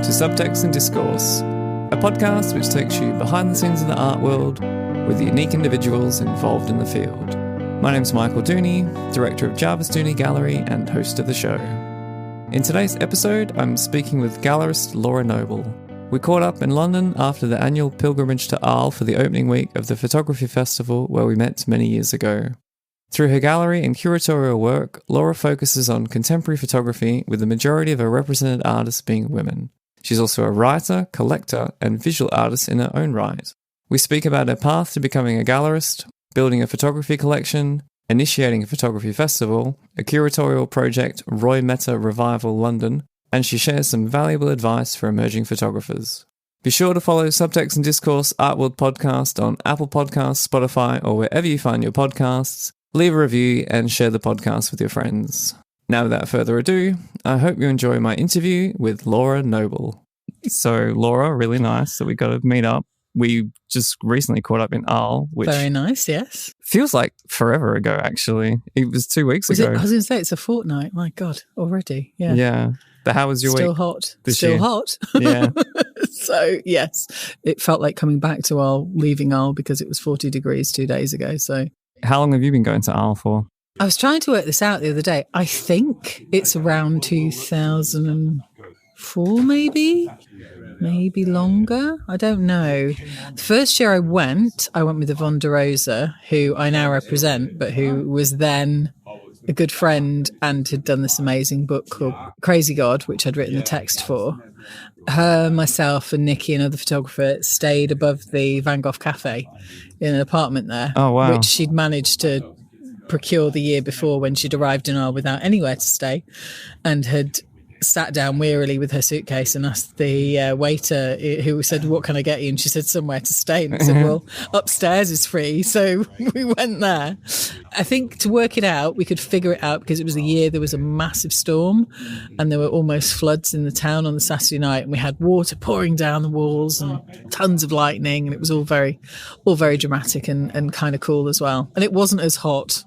to Subtext Discourse, a podcast which takes you behind the scenes of the art world with the unique individuals involved in the field. My name's Michael Dooney, director of JARVIS Dooney Gallery and host of the show. In today's episode, I'm speaking with gallerist Laura Noble. We caught up in London after the annual pilgrimage to Arles for the opening week of the photography festival where we met many years ago. Through her gallery and curatorial work, Laura focuses on contemporary photography with the majority of her represented artists being women. She's also a writer, collector, and visual artist in her own right. We speak about her path to becoming a gallerist, building a photography collection, initiating a photography festival, a curatorial project, Roy Mehta Revival London, and she shares some valuable advice for emerging photographers. Be sure to follow Subtext Discourse Art World Podcast on Apple Podcasts, Spotify, or wherever you find your podcasts. Leave a review and share the podcast with your friends. Now, without further ado, I hope you enjoy my interview with Laura Noble. So, Laura, really nice that we got to meet up. We just recently caught up in Arles, which very nice, yes. Feels like forever ago, actually. It was 2 weeks ago. I was going to say, it's a fortnight. My God, already. Yeah. Yeah. But how was your Still week? Hot. Still year? Hot. Yeah. So, yes, it felt like coming back to Arles, leaving Arles because it was 40 degrees 2 days ago. So, how long have you been going to Arles for? I was trying to work this out the other day. I think it's around 2004, maybe longer. I don't know. The first year I went with Yvonne de Rosa, who I now represent, but who was then a good friend and had done this amazing book called Crazy God, which I'd written the text for. Her, myself, and Nikki, another photographer, stayed above the Van Gogh Cafe in an apartment there. Oh, wow. Which she'd managed to procure the year before when she'd arrived in Arles without anywhere to stay, and had sat down wearily with her suitcase and asked the waiter, who said, "What can I get you?" And she said, "Somewhere to stay." And I said, "Well, upstairs is free." So we went there. I think to work it out, we could figure it out because it was the year there was a massive storm and there were almost floods in the town on the Saturday night, and we had water pouring down the walls and tons of lightning, and it was all very dramatic and kind of cool as well. And it wasn't as hot.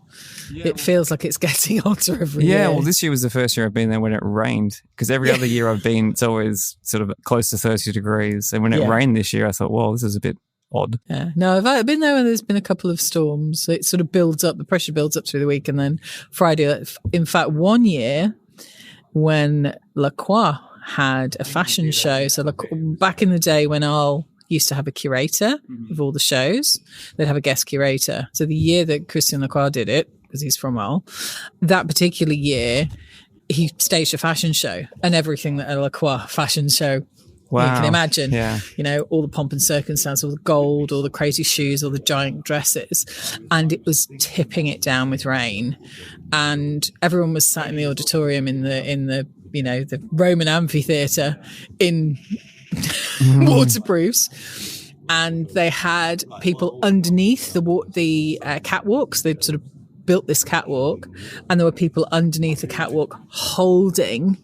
It feels like it's getting hotter every year. Yeah, well, this year was the first year I've been there when it rained, because every other year I've been, it's always sort of close to 30 degrees. And when it rained this year, I thought, well, this is a bit odd. Yeah, no, I've been there when there's been a couple of storms. So it sort of builds up, the pressure builds up through the week. And then Friday, in fact, one year when Lacroix had a fashion show, so back in the day when Arles used to have a curator of all the shows, they'd have a guest curator. So the year that Christian Lacroix did it, because he's from Arles, that particular year, he staged a fashion show, and everything that a Lacroix fashion show you can imagine. Yeah. You know, all the pomp and circumstance, all the gold, all the crazy shoes, all the giant dresses. And it was tipping it down with rain. And everyone was sat in the auditorium in the the Roman amphitheatre in waterproofs. And they had people underneath the catwalks. They'd sort of built this catwalk, and there were people underneath the catwalk holding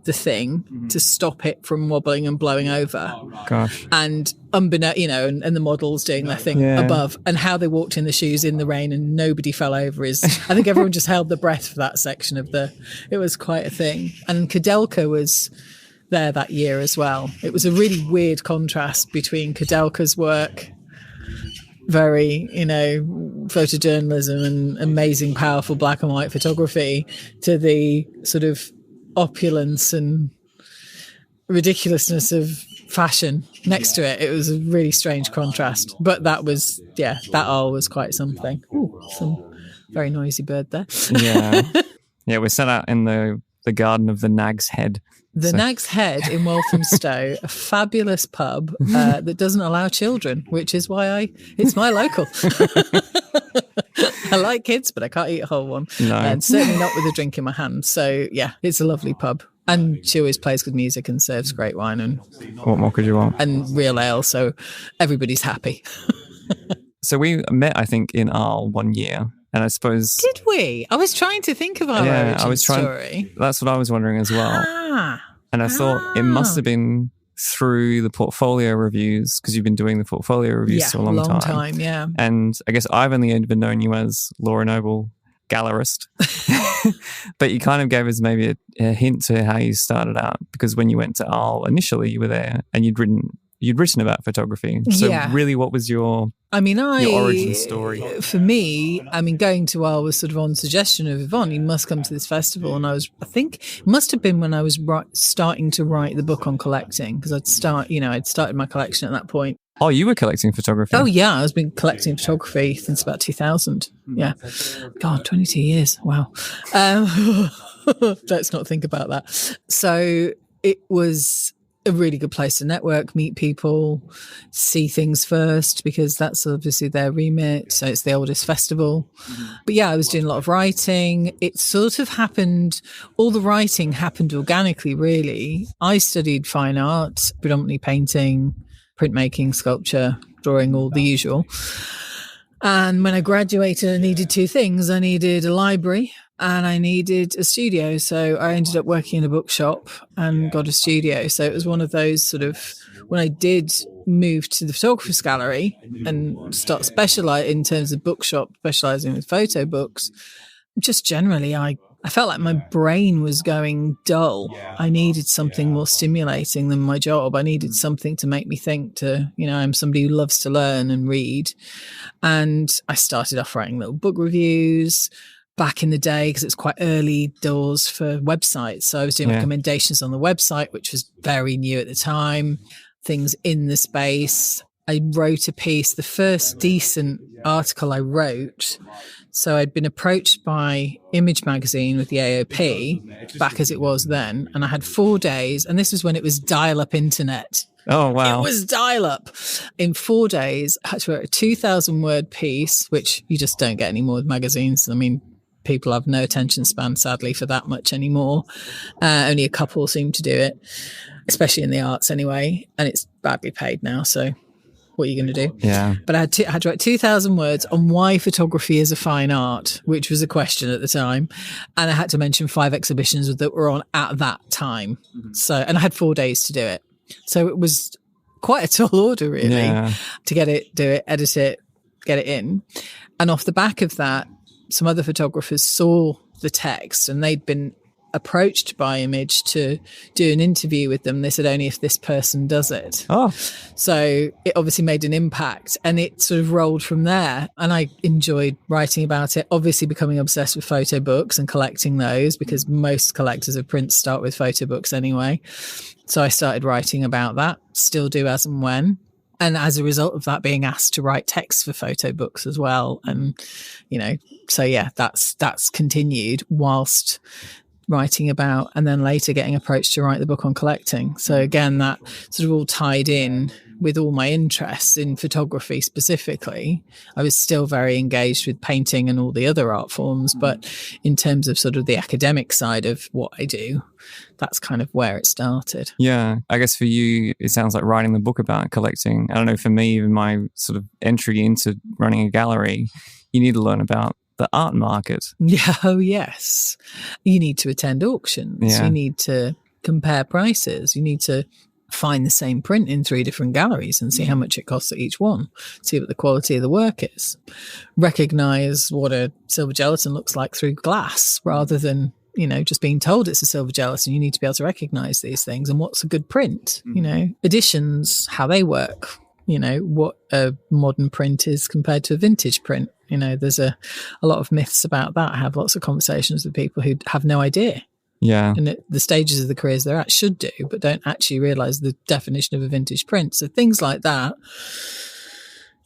the thing to stop it from wobbling and blowing over. Gosh. And unbeknownst, and the models doing their thing above, and how they walked in the shoes in the rain and nobody fell over I think everyone just held their breath for that section it was quite a thing. And Koudelka was there that year as well. It was a really weird contrast between Koudelka's work, very, photojournalism and amazing, powerful black and white photography, to the sort of opulence and ridiculousness of fashion next to it. It was a really strange contrast. But that was, that all was quite something. Ooh, some very noisy bird there. Yeah. Yeah, we're set out in the garden of the Nags Head. The Nags Head in Walthamstow, a fabulous pub that doesn't allow children, which is why it's my local. I like kids, but I can't eat a whole one. No. And certainly not with a drink in my hand. So, yeah, it's a lovely pub. And she always plays good music and serves great wine. And what more could you want? And real ale, so everybody's happy. So we met, I think, in Arles one year. And I suppose... Did we? I was trying to think of our origin story. That's what I was wondering as well. And I thought it must have been through the portfolio reviews, because you've been doing the portfolio reviews for a long time. Yeah. And I guess I've only ever known you as Laura Noble gallerist. But you kind of gave us maybe a hint to how you started out, because when you went to Arles initially, you were there and you'd written about photography. So really, what was your origin story? For me, going to Arles was sort of on suggestion of Yvonne. You must come to this festival, and I think it must have been when I was starting to write the book on collecting, because I'd started my collection at that point. Oh, you were collecting photography? Oh, yeah. I've been collecting photography since about 2000. Yeah. God, 22 years. Wow. Let's not think about that. So it was a really good place to network, meet people, see things first, because that's obviously their remit. So it's the oldest festival. But yeah, I was doing a lot of writing. It sort of happened, all the writing happened organically, really. I studied fine art, predominantly painting, printmaking, sculpture, drawing, all the usual. And when I graduated, I needed two things. I needed a library and I needed a studio. So I ended up working in a bookshop and got a studio. So it was one of those sort of, when I did move to the Photographer's Gallery and start specialising in terms of bookshop, specialising with photo books, just generally I felt like my brain was going dull. I needed something more stimulating than my job. I needed something to make me think, I'm somebody who loves to learn and read. And I started off writing little book reviews back in the day, because it's quite early doors for websites. So I was doing recommendations on the website, which was very new at the time, things in the space. I wrote a piece, the first decent article I wrote. So I'd been approached by Image magazine with the AOP, back as it was then, and I had 4 days, and this was when it was dial-up internet. Oh, wow. It was dial-up. In 4 days, I had to write a 2,000-word piece, which you just don't get anymore with magazines. People have no attention span, sadly, for that much anymore. Only a couple seem to do it, especially in the arts anyway, and it's badly paid now, so what are you going to do? Yeah. But I had to write 2,000 words on why photography is a fine art, which was a question at the time. And I had to mention 5 exhibitions that were on at that time. And I had 4 days to do it. So it was quite a tall order, really, to get it, do it, edit it, get it in. And off the back of that, some other photographers saw the text and they'd been approached by Image to do an interview with them. They said only if this person does it. Oh. So it obviously made an impact and it sort of rolled from there. And I enjoyed writing about it, obviously becoming obsessed with photo books and collecting those, because most collectors of prints start with photo books anyway. So I started writing about that, still do as and when. And as a result of that, being asked to write text for photo books as well. And, so yeah, that's continued whilst writing about, and then later getting approached to write the book on collecting. So again, that sort of all tied in with all my interests in photography specifically. I was still very engaged with painting and all the other art forms, but in terms of sort of the academic side of what I do, that's kind of where it started. Yeah, I guess for you, it sounds like writing the book about collecting. I don't know, for me, even my sort of entry into running a gallery, you need to learn about the art market. Yeah, oh yes. You need to attend auctions. Yeah. You need to compare prices. You need to find the same print in 3 different galleries and see how much it costs at each one. See what the quality of the work is. Recognise what a silver gelatin looks like through glass, rather than, just being told it's a silver gelatin. You need to be able to recognise these things and what's a good print. Editions, how they work. What a modern print is compared to a vintage print. There's a lot of myths about that. I have lots of conversations with people who have no idea. Yeah. And the stages of the careers they're at should do, but don't actually realise the definition of a vintage print. So things like that.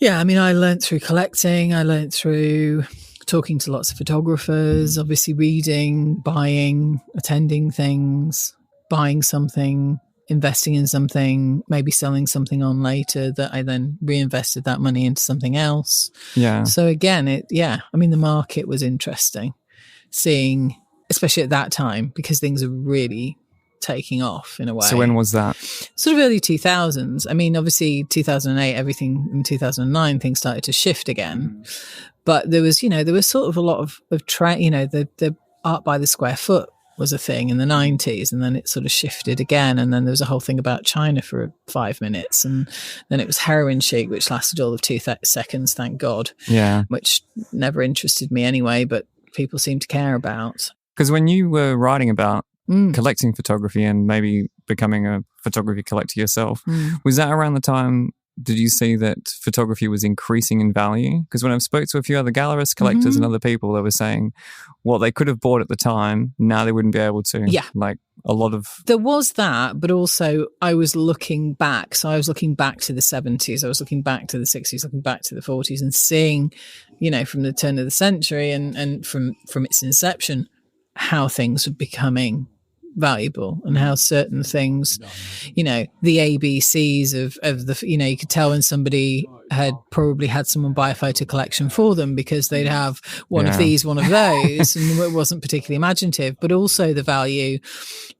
Yeah, I learned through collecting. I learned through talking to lots of photographers, obviously reading, buying, attending things, buying something, investing in something, maybe selling something on later that I then reinvested that money into something else. Yeah. So again, the market was interesting, seeing, especially at that time, because things are really taking off in a way. So when was that? Sort of early 2000s. Obviously 2008, everything in 2009, things started to shift again. But there was, there was sort of a lot of the art by the square foot was a thing in the 90s, and then it sort of shifted again, and then there was a whole thing about China for 5 minutes, and then it was heroin chic, which lasted all of 2 seconds, thank God. Yeah. Which never interested me anyway, but people seem to care about. Because when you were writing about collecting photography and maybe becoming a photography collector yourself, was that around the time did you see that photography was increasing in value? Because when I've spoke to a few other gallerists, collectors and other people, they were saying what they could have bought at the time, now they wouldn't be able to. Yeah. Like a lot of... There was that, but also I was looking back. So I was looking back to the 70s, I was looking back to the 60s, looking back to the 40s and seeing, you know, from the turn of the century and from its inception, how things were becoming valuable and how certain things, you know, the ABCs of the, you know, you could tell when somebody had probably had someone buy a photo collection for them because they'd have one of these, one of those, and it wasn't particularly imaginative, but also the value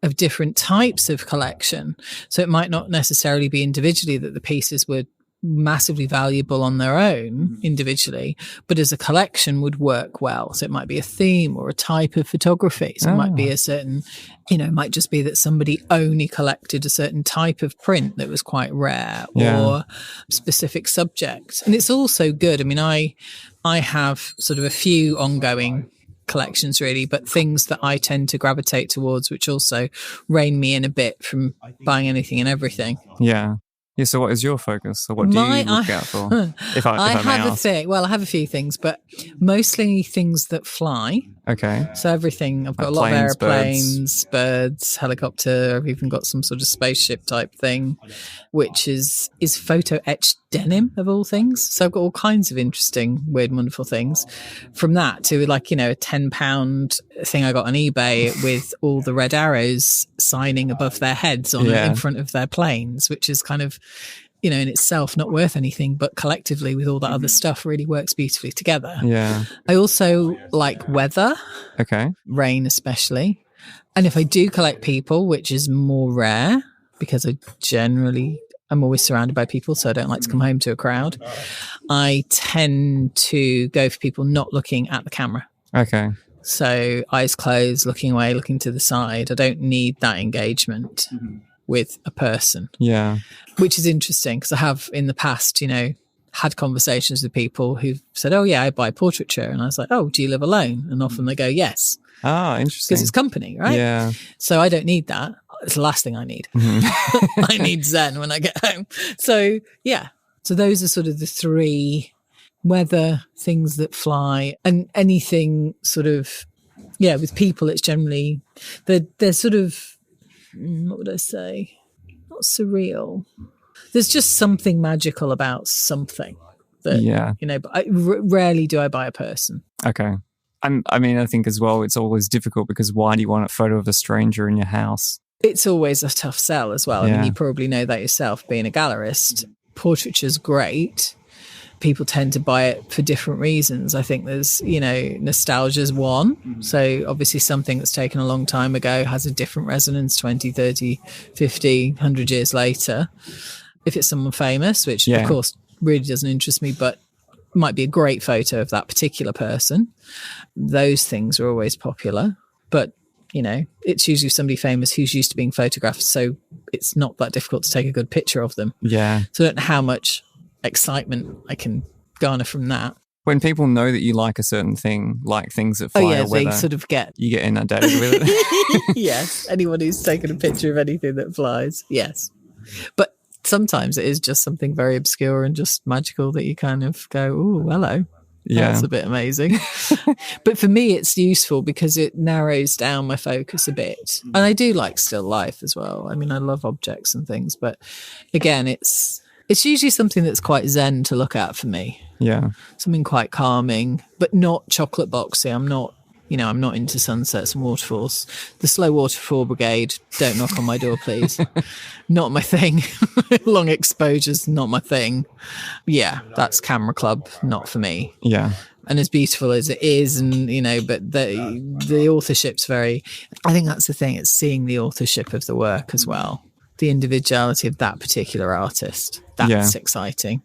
of different types of collection. So it might not necessarily be individually that the pieces were massively valuable on their own individually, but as a collection would work well. So it might be a theme or a type of photography. So it might be a certain, you know, it might just be that somebody only collected a certain type of print that was quite rare or specific subjects. And it's also good. I mean, I have sort of a few ongoing collections really, but things that I tend to gravitate towards, which also rein me in a bit from buying anything and everything. Yeah. Yeah, so what is your focus? So what do you look out for? If I have a thing. Well, I have a few things, but mostly things that fly. Okay. So everything. I've got a lot of airplanes, birds, helicopter. I've even got some sort of spaceship type thing, which is photo etched denim of all things. So I've got all kinds of interesting, weird, wonderful things. From that to like, you know, a £10 thing I got on eBay with all the red arrows signing above their heads on in front of their planes, which is kind of, you know, in itself not worth anything, but collectively with all that other stuff really works beautifully together. Yeah. I also like weather. Okay. Rain especially. And if I do collect people, which is more rare because I'm always surrounded by people, so I don't like to come home to a crowd. I tend to go for people not looking at the camera. Okay. So eyes closed, looking away, looking to the side. I don't need that engagement with a person. Yeah. Which is interesting because I have in the past, you know, had conversations with people who've said, oh yeah, I buy portraiture. And I was like, oh, do you live alone? And often they go, yes. Ah, interesting. Because it's company, right? Yeah. So I don't need that. It's the last thing I need. I need Zen when I get home. So yeah. So those are sort of the three: weather, things that fly, and anything sort of, yeah, with people it's generally, they're sort of, what would I say? Not surreal. There's just something magical about something that, you know, but rarely do I buy a person. Okay. I mean, I think as well, it's always difficult because why do you want a photo of a stranger in your house? It's always a tough sell as well. Yeah. I mean, you probably know that yourself, being a gallerist. Portraiture's great. People tend to buy it for different reasons. I think there's, you know, nostalgia's one. So obviously something that's taken a long time ago has a different resonance 20, 30, 50, 100 years later. If it's someone famous, which of course really doesn't interest me, but might be a great photo of that particular person. Those things are always popular. But, you know, it's usually somebody famous who's used to being photographed, so it's not that difficult to take a good picture of them. Yeah. So I don't know how much excitement I can garner from that. When people know that you like a certain thing, like things that fly or weather, they sort of you get inundated with it. Yes. Anyone who's taken a picture of anything that flies, yes. But sometimes it is just something very obscure and just magical that you kind of go, oh, hello. Yeah. That's a bit amazing. But for me, it's useful because it narrows down my focus a bit. And I do like still life as well. I mean, I love objects and things, but again, it's usually something that's quite zen to look at for me. Yeah. Something quite calming, but not chocolate boxy. I'm not into sunsets and waterfalls. The slow waterfall brigade, don't knock on my door, please. Not my thing. Long exposures, not my thing. Yeah, that's camera club, not for me. Yeah. And as beautiful as it is, and, you know, but the authorship's I think that's the thing. It's seeing the authorship of the work as well. The individuality of that particular artist. That's exciting.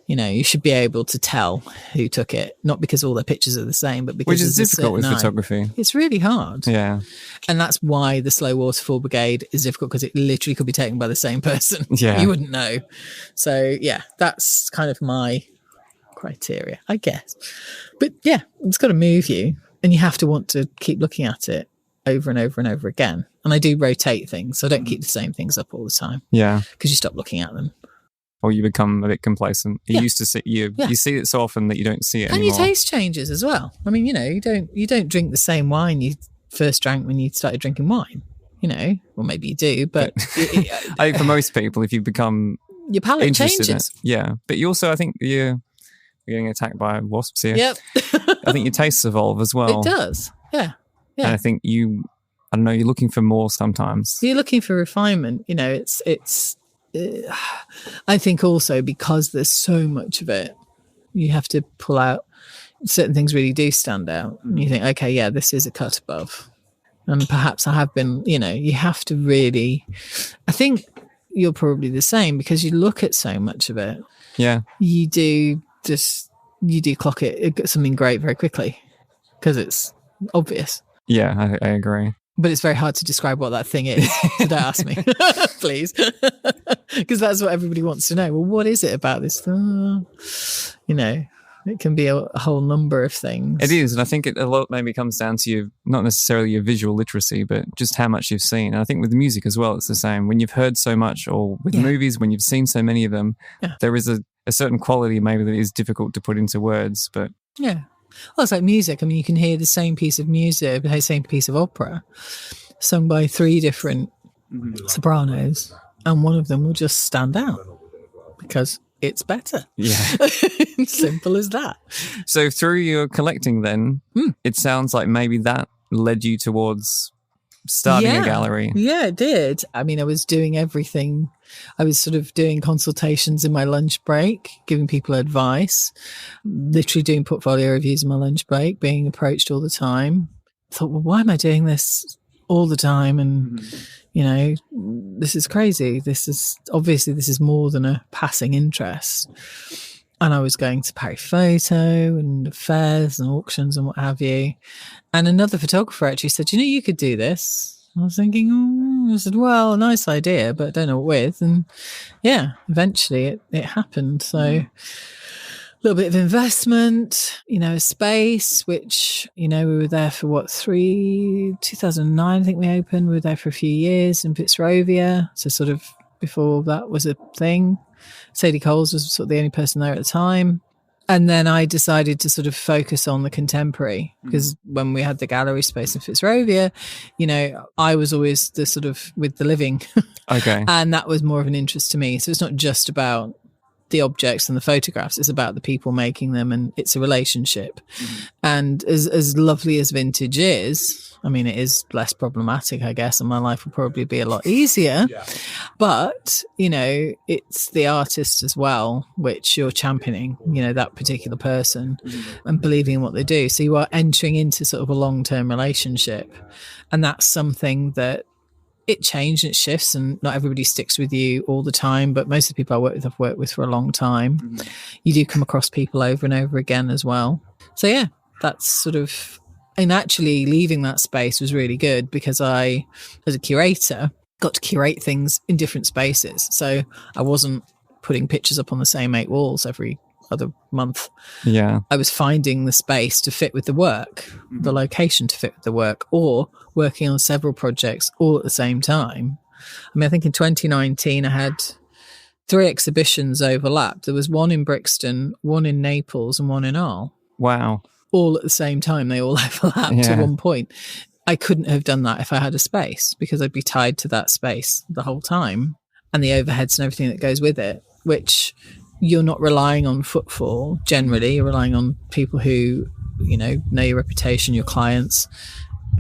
You know, you should be able to tell who took it, not because all their pictures are the same, but because which is difficult with photography. It's really hard. Yeah. And that's why the slow waterfall brigade is difficult, because it literally could be taken by the same person. Yeah. You wouldn't know. So, yeah, that's kind of my criteria, I guess. But, yeah, it's got to move you. And you have to want to keep looking at it over and over and over again. And I do rotate things. So I don't keep the same things up all the time. Yeah. Because you stop looking at them. Or you become a bit complacent. You used to see you see it so often that you don't see it anymore. And your taste changes as well. I mean, you don't drink the same wine you first drank when you started drinking wine. Well, maybe you do, but I think for most people, if you become your palate interested changes. in it, but you also, I think you're getting attacked by wasps here. Yep. I think your tastes evolve as well. It does. Yeah. And I think you're looking for more sometimes. You're looking for refinement. I think also because there's so much of it, you have to pull out certain things really do stand out. And you think, okay, yeah, this is a cut above. And perhaps I have been, you have to really, I think you're probably the same because you look at so much of it. Yeah. You do clock it something great very quickly because it's obvious. Yeah, I agree. But it's very hard to describe what that thing is. So don't ask me, please. Because that's what everybody wants to know. Well, what is it about this? It can be a whole number of things. It is. And I think a lot maybe comes down to not necessarily your visual literacy, but just how much you've seen. And I think with music as well, it's the same. When you've heard so much, or with movies, when you've seen so many of them, there is a certain quality maybe that is difficult to put into words. But yeah. Well, it's like music. I mean, you can hear the same piece of music, the same piece of opera, sung by 3 different sopranos, and one of them will just stand out because it's better. Yeah. Simple as that. So through your collecting then, it sounds like maybe that led you towards starting a gallery. Yeah, it did. I mean, I was doing everything. I was sort of doing consultations in my lunch break, giving people advice, literally doing portfolio reviews in my lunch break, being approached all the time. I thought, well, why am I doing this all the time? And, this is crazy. This is more than a passing interest. And I was going to Paris Photo and fairs and auctions and what have you. And another photographer actually said, you could do this. I was thinking, I said, well, nice idea, but I don't know what with. And eventually it happened. So a little bit of investment, a space, which, we were there for 2009, I think we opened. We were there for a few years in Fitzrovia. So sort of before that was a thing. Sadie Coles was sort of the only person there at the time. And then I decided to sort of focus on the contemporary because when we had the gallery space in Fitzrovia, I was always the sort of with the living. Okay. And that was more of an interest to me. So it's not just about the objects and the photographs, it's about the people making them, and it's a relationship. And as lovely as vintage is, I mean, it is less problematic, I guess, and my life will probably be a lot easier. But, it's the artist as well, which you're championing, that particular person and believing in what they do. So you are entering into sort of a long-term relationship. And that's something that it changed and it shifts, and not everybody sticks with you all the time, but most of the people I've worked with for a long time. You do come across people over and over again as well. So that's sort of, and actually leaving that space was really good because I, as a curator, got to curate things in different spaces. So I wasn't putting pictures up on the same 8 walls every other month. Yeah. I was finding the space to fit with the work, the location to fit with the work, or working on several projects all at the same time. I mean, I think in 2019 I had 3 exhibitions overlapped. There was one in Brixton, one in Naples, and one in Arles. Wow. All at the same time. They all overlapped at one point. I couldn't have done that if I had a space because I'd be tied to that space the whole time, and the overheads and everything that goes with it, which you're not relying on footfall generally. You're relying on people who, know your reputation, your clients.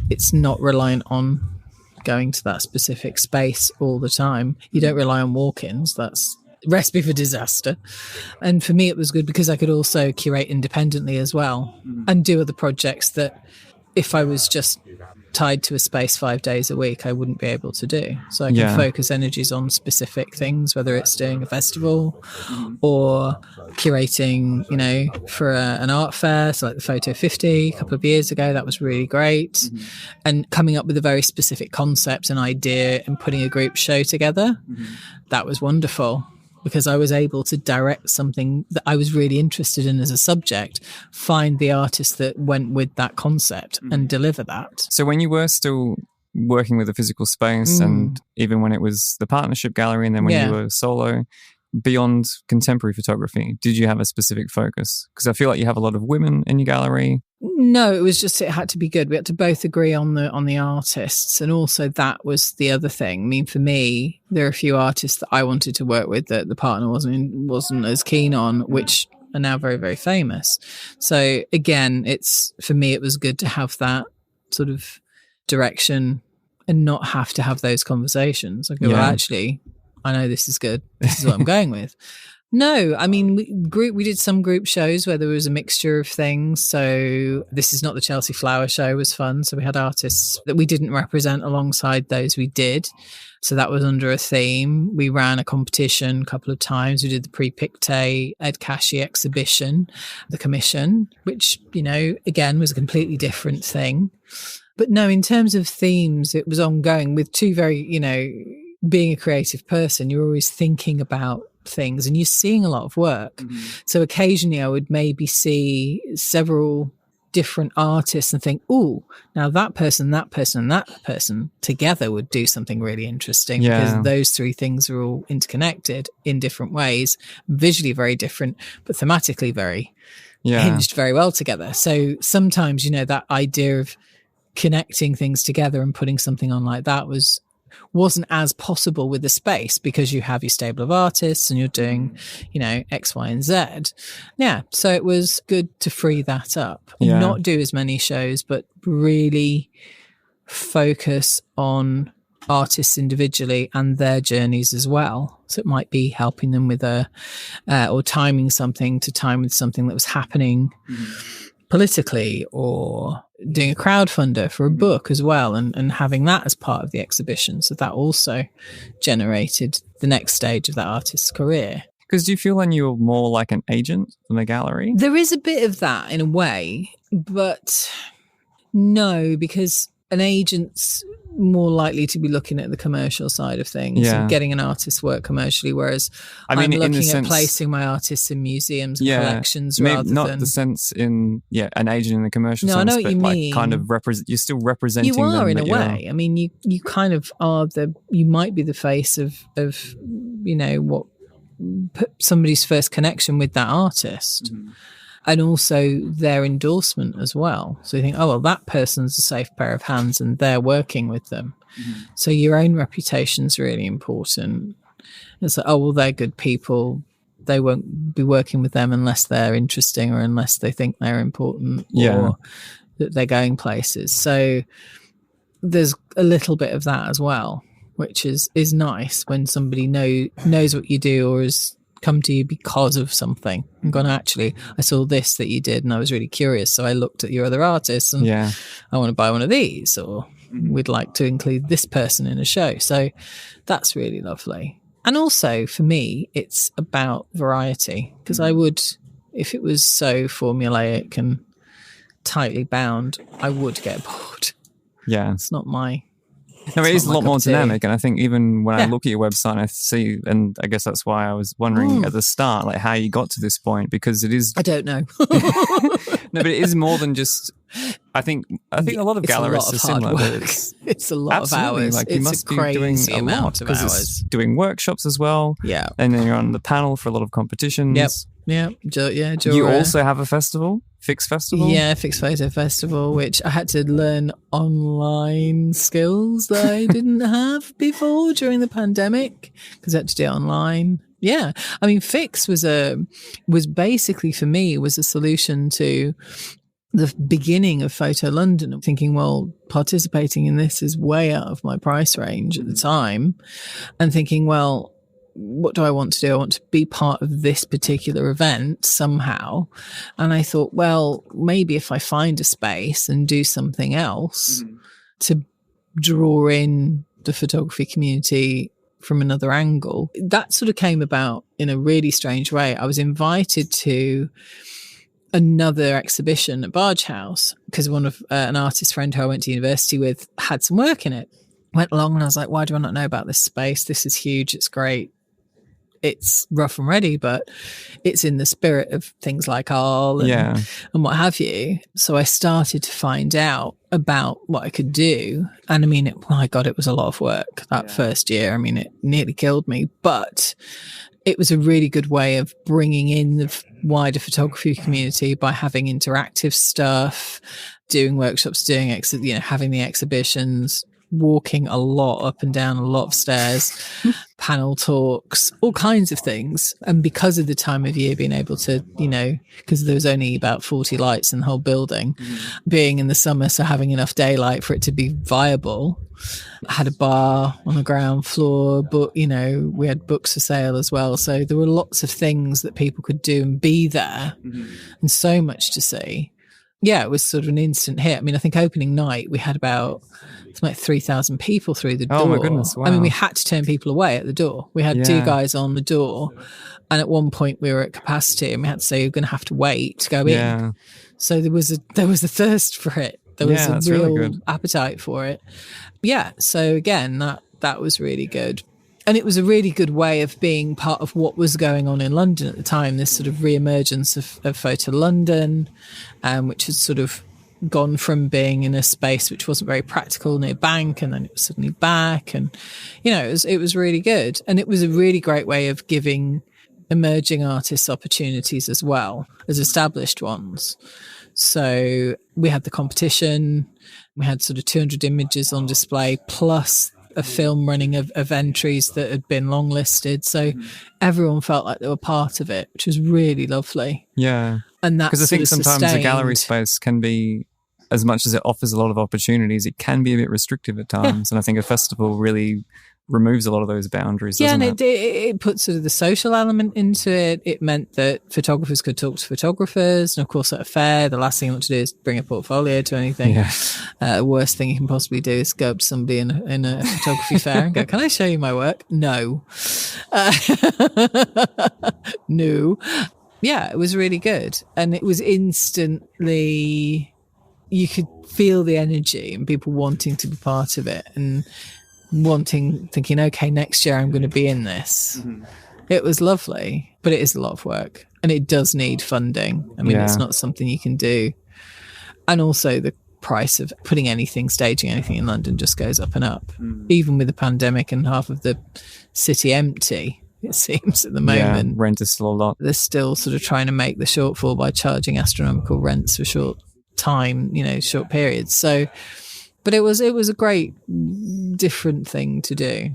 It's not reliant on going to that specific space all the time. You don't rely on walk-ins. That's recipe for disaster. And for me, it was good because I could also curate independently as well and do other projects that if I was just tied to a space 5 days a week, I wouldn't be able to do. So I can focus energies on specific things, whether it's doing a festival or curating, for an art fair. So like the Photo 50 a couple of years ago, that was really great. And coming up with a very specific concept and idea and putting a group show together, that was wonderful. because I was able to direct something that I was really interested in as a subject, find the artist that went with that concept and deliver that. So when you were still working with a physical space and even when it was the partnership gallery and then when you were solo, beyond contemporary photography, did you have a specific focus? Because I feel like you have a lot of women in your gallery. No, it was just, it had to be good. We had to both agree on the artists, and also that was the other thing. I mean, for me, there are a few artists that I wanted to work with that the partner wasn't as keen on, which are now very, very famous. So again, for me, it was good to have that sort of direction and not have to have those conversations. I go, well, actually, I know this is good. This is what I'm going with. No, I mean, we did some group shows where there was a mixture of things. So This Is Not the Chelsea Flower Show was fun. So we had artists that we didn't represent alongside those we did. So that was under a theme. We ran a competition a couple of times. We did the Pre-Pictet Ed Cashy exhibition, the commission, which, again, was a completely different thing. But no, in terms of themes, it was ongoing with two very, being a creative person, you're always thinking about things and you're seeing a lot of work. So occasionally I would maybe see several different artists and think, oh, now that person, and that person together would do something really interesting because those three things are all interconnected in different ways, visually very different, but thematically very hinged very well together. So sometimes, that idea of connecting things together and putting something on like that wasn't as possible with the space because you have your stable of artists and you're doing, X, Y, and Z. Yeah. So it was good to free that up and not do as many shows, but really focus on artists individually and their journeys as well. So it might be helping them with or timing something to time with something that was happening politically, or doing a crowdfunder for a book as well, and having that as part of the exhibition. So that also generated the next stage of that artist's career. Because do you feel then you're more like an agent than a gallery? There is a bit of that in a way, but no, because an agent's more likely to be looking at the commercial side of things and getting an artist's work commercially, whereas I'm looking at placing my artists in museums and collections rather not than... the sense in an agent in the commercial sense, I know what you mean. Kind of you're still representing them. You are in a way. I mean, you kind of are you might be the face of what somebody's first connection with that artist. And also their endorsement as well. So you think, oh, well, that person's a safe pair of hands and they're working with them. So your own reputation's really important. It's like, oh, well, they're good people. They won't be working with them unless they're interesting or unless they think they're important or that they're going places. So there's a little bit of that as well, which is nice when somebody knows what you do or is come to you because of something and gone, actually, I saw this that you did and I was really curious, so I looked at your other artists and I want to buy one of these, or we'd like to include this person in a show. So that's really lovely. And also for me, it's about variety, because I would, if it was so formulaic and tightly bound, I would get bored. It's not my... No, it is a lot more dynamic, and I think even when I look at your website, I see, and I guess that's why I was wondering at the start, like how you got to this point, because it is. I don't know. No, but it is more than just. I think a lot of gallerists are similar. But it's a lot of hours. Like you must be doing a lot because it's doing workshops as well. Yeah, and then you're on the panel for a lot of competitions. You also have a festival, Fix Festival? Yeah, Fix Photo Festival, which I had to learn online skills that I didn't have before during the pandemic, because I had to do it online. Yeah. I mean, Fix was basically, for me, was a solution to the beginning of Photo London. I'm thinking, well, participating in this is way out of my price range at the time, and thinking, well, what do I want to do? I want to be part of this particular event somehow. And I thought, well, maybe if I find a space and do something else to draw in the photography community from another angle. That sort of came about in a really strange way. I was invited to another exhibition at Barge House because one of an artist friend who I went to university with had some work in it. Went along and I was like, why do I not know about this space? This is huge. It's great. it's rough and ready, but it's in the spirit of things like Arl and what have you. So I started to find out about what I could do. And I mean, my God, it was a lot of work that first year. I mean, it nearly killed me, but it was a really good way of bringing in the wider photography community by having interactive stuff, doing workshops, having the exhibitions, walking a lot up and down a lot of stairs, panel talks, all kinds of things. And because of the time of year, being able to, because there was only about 40 lights in the whole building, being in the summer, so having enough daylight for it to be viable. I had a bar on the ground floor, but, we had books for sale as well. So there were lots of things that people could do and be there, and so much to see. Yeah, it was sort of an instant hit. I mean, I think opening night, we had about 3,000 people through the door. Oh, my goodness. Wow. I mean, we had to turn people away at the door. We had 2 guys on the door. And at one point, we were at capacity and we had to say, you're going to have to wait to go in. So there was a thirst for it. There was a real appetite for it. Yeah. So again, that was really good. And it was a really good way of being part of what was going on in London at the time, this sort of re-emergence of Photo London, which had sort of gone from being in a space which wasn't very practical near Bank, and then it was suddenly back. And, it was really good. And it was a really great way of giving emerging artists opportunities as well as established ones. So we had the competition, we had sort of 200 images on display, plus a film running of entries that had been long listed. So everyone felt like they were part of it, which was really lovely. Yeah. And that's because I think sometimes a gallery space can be, as much as it offers a lot of opportunities, it can be a bit restrictive at times. And I think a festival really removes a lot of those boundaries. Yeah, doesn't and it put sort of the social element into it. It meant that photographers could talk to photographers. And of course, at a fair, the last thing you want to do is bring a portfolio to anything. Yeah. Worst thing you can possibly do is go up to somebody in a photography fair and go, can I show you my work? No. No. Yeah, it was really good. And it was instantly, you could feel the energy and people wanting to be part of it and thinking, okay, next year I'm going to be in this. It was lovely, but it is a lot of work and it does need funding. I mean, it's not something you can do. And also the price of staging anything in London just goes up and up. Even with the pandemic and half of the city empty, it seems at the moment. Yeah, rent is still a lot. They're still sort of trying to make the shortfall by charging astronomical rents for short time, short periods. So, but it was a great different thing to do.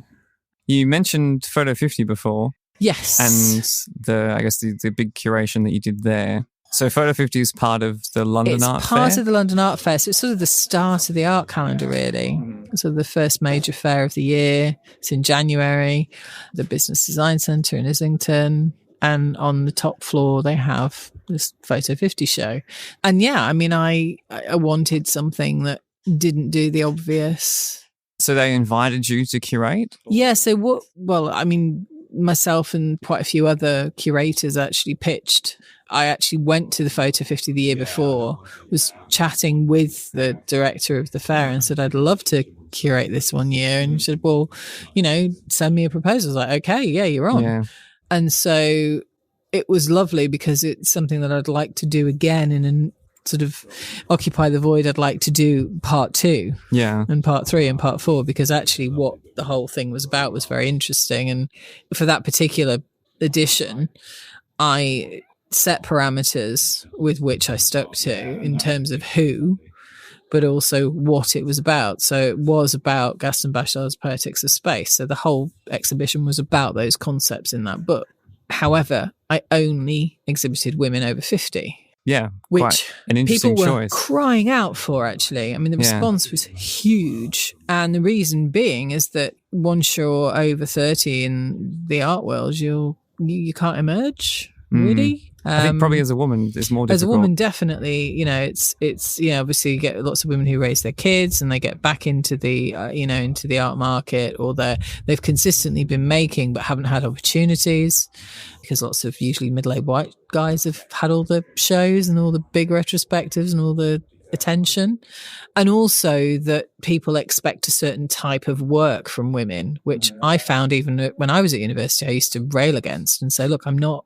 You mentioned Photo 50 before. Yes. And the big curation that you did there. So Photo 50 is part of the London Art Fair? It's part of the London Art Fair. So it's sort of the start of the art calendar, really. So the first major fair of the year. It's in January. The Business Design Centre in Islington. And on the top floor, they have this Photo 50 show. And yeah, I mean, I wanted something that didn't do the obvious. So they invited you to curate? Yeah. So myself and quite a few other curators actually pitched. I actually went to the Photo 50 the year before, was chatting with the director of the fair and said, I'd love to curate this one year. And she said, well, send me a proposal. I was like, okay, yeah, you're on. Yeah. And so it was lovely because it's something that I'd like to do again in a sort of occupy the void. I'd like to do part 2 and part 3 and part 4, because actually what the whole thing was about was very interesting. And for that particular edition, I set parameters with which I stuck to in terms of who, but also what it was about. So it was about Gaston Bachelard's Poetics of Space. So the whole exhibition was about those concepts in that book. However, I only exhibited women over 50. Yeah, which an interesting people were choice. Crying out for, actually. I mean, the response was huge. And the reason being is that once you're over 30 in the art world, you can't emerge, really. I think probably as a woman, it's more difficult. As a woman, definitely, it's obviously you get lots of women who raise their kids and they get back into the, into the art market, or they've consistently been making but haven't had opportunities, because lots of usually middle-aged white guys have had all the shows and all the big retrospectives and all the attention, and also that people expect a certain type of work from women, which I found even when I was at university, I used to rail against and say, look, I'm not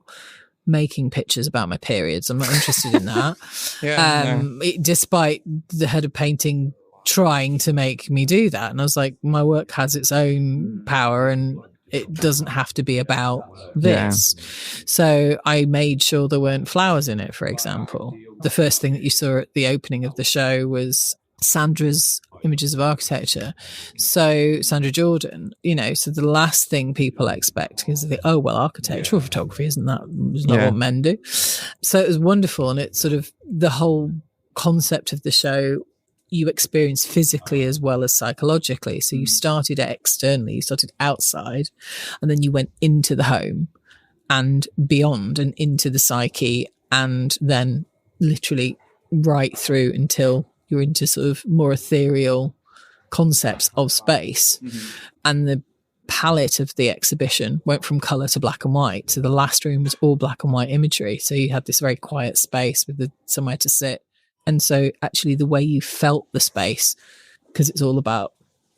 making pictures about my periods. I'm not interested in that. Despite the head of painting trying to make me do that. And I was like, my work has its own power and it doesn't have to be about this. Yeah. So I made sure there weren't flowers in it, for example. The first thing that you saw at the opening of the show was Sandra's images of architecture. So Sandra Jordan, so the last thing people expect is architectural photography isn't what men do. So it was wonderful. And it's sort of the whole concept of the show you experience physically as well as psychologically. So you started externally, you started outside, and then you went into the home and beyond and into the psyche, and then literally right through until you're into sort of more ethereal concepts of space. And the palette of the exhibition went from colour to black and white. So the last room was all black and white imagery. So you had this very quiet space with somewhere to sit. And so actually the way you felt the space, because it's all about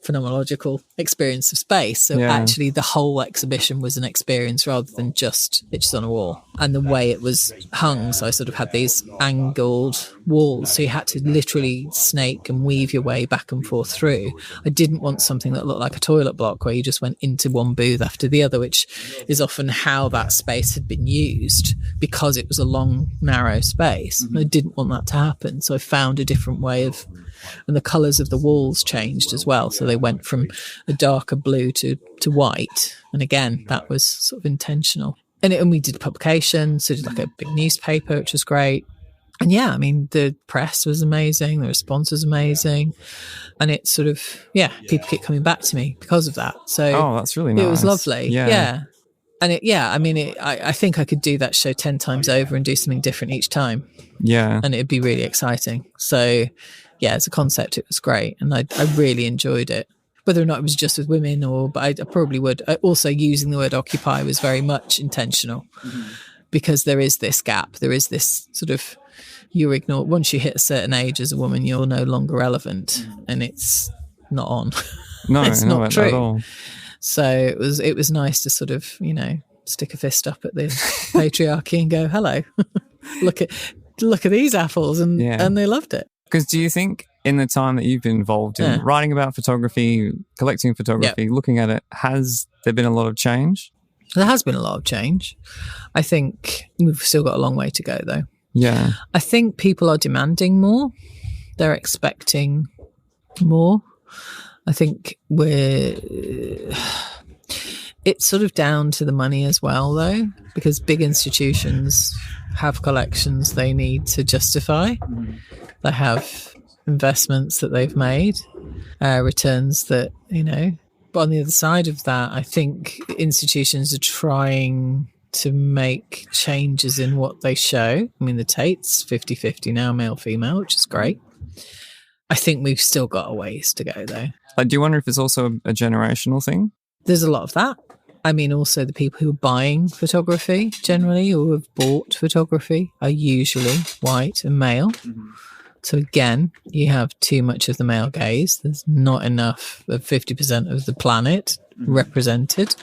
phenomenological experience of space. So actually the whole exhibition was an experience rather than just pictures on a wall. And the way it was hung, so I sort of had these angled walls. So you had to literally snake and weave your way back and forth through. I didn't want something that looked like a toilet block where you just went into one booth after the other, which is often how that space had been used because it was a long, narrow space. I didn't want that to happen. So I found a different way of, and the colours of the walls changed as well. So they went from a darker blue to white. And again, that was sort of intentional. And we did publication, so did like a big newspaper, which was great. And the press was amazing. The response was amazing. And it's sort of, people keep coming back to me because of that. So that's really nice. It was lovely. Yeah. And I think I could do that show 10 times over and do something different each time. Yeah. And it'd be really exciting. So as a concept, it was great. And I really enjoyed it. Whether or not it was just with women but I probably would. Also using the word occupy was very much intentional because there is this gap. There is this sort of, you're ignored. Once you hit a certain age as a woman, you're no longer relevant and it's not on. No, it's not true. At all. So it was nice to sort of, stick a fist up at the patriarchy and go, hello, look at these apples. And they loved it. Because do you think in the time that you've been involved in writing about photography, collecting photography, looking at it, has there been a lot of change? There has been a lot of change. I think we've still got a long way to go, though. Yeah. I think people are demanding more. They're expecting more. I think it's sort of down to the money as well, though, because big institutions have collections they need to justify. They have investments that they've made, returns that, But on the other side of that, I think institutions are trying to make changes in what they show. I mean, the Tate's 50-50 now, male-female, which is great. I think we've still got a ways to go, though. Do you wonder if it's also a generational thing? There's a lot of that. I mean, also the people who are buying photography generally or have bought photography are usually white and male. So again, you have too much of the male gaze. There's not enough of 50% of the planet represented.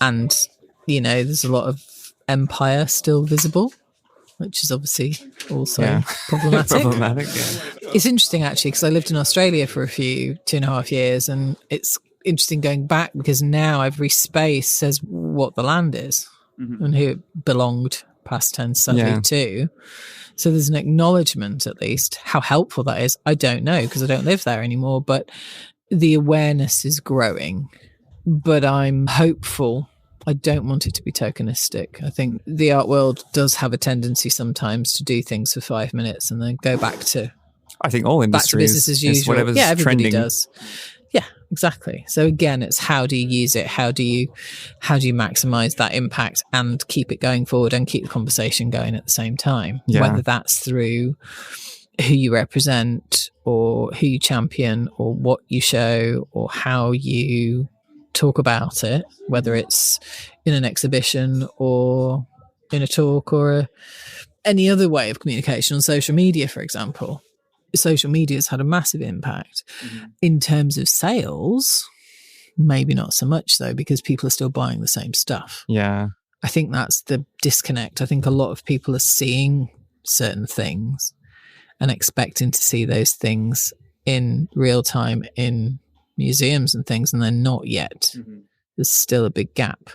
And, there's a lot of empire still visible, which is obviously also problematic. It's interesting, actually, because I lived in Australia for 2.5 years, and it's interesting going back because now every space says what the land is and who it belonged, past tense, sadly, to. So there's an acknowledgement, at least. How helpful that is, I don't know, because I don't live there anymore, but the awareness is growing. But I'm hopeful. I don't want it to be tokenistic. I think the art world does have a tendency sometimes to do things for 5 minutes and then go back to, I think all industries, business as usual. Whatever's everybody trending. does. Yeah, exactly. So again, it's how do you use it? How do you maximize that impact and keep it going forward and keep the conversation going at the same time? Yeah. Whether that's through who you represent or who you champion or what you show or how you talk about it, whether it's in an exhibition or in a talk or any other way of communication on social media, for example. social media has had a massive impact. In terms of sales, maybe not so much though, because people are still buying the same stuff. Yeah. I think that's the disconnect. I think a lot of people are seeing certain things and expecting to see those things in real time in museums and things, and they're not yet. There's still a big gap.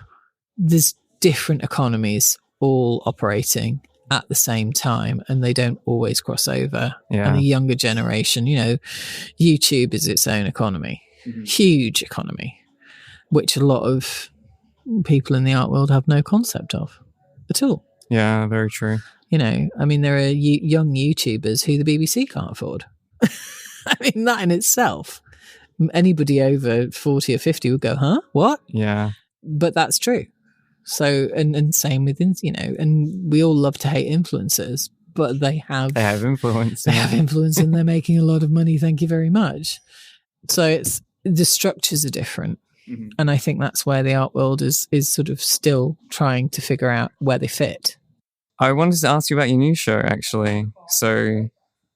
There's different economies all operating at the same time, and they don't always cross over. And the younger generation, YouTube is its own economy, huge economy, which a lot of people in the art world have no concept of at all. Yeah, very true. There are young YouTubers who the BBC can't afford. I mean, that in itself, anybody over 40 or 50 would go, huh? What? Yeah. But that's true. So, and same with, and we all love to hate influencers, but they have influence. They have influence and they're making a lot of money. Thank you very much. So the structures are different. And I think that's where the art world is sort of still trying to figure out where they fit. I wanted to ask you about your new show, actually. So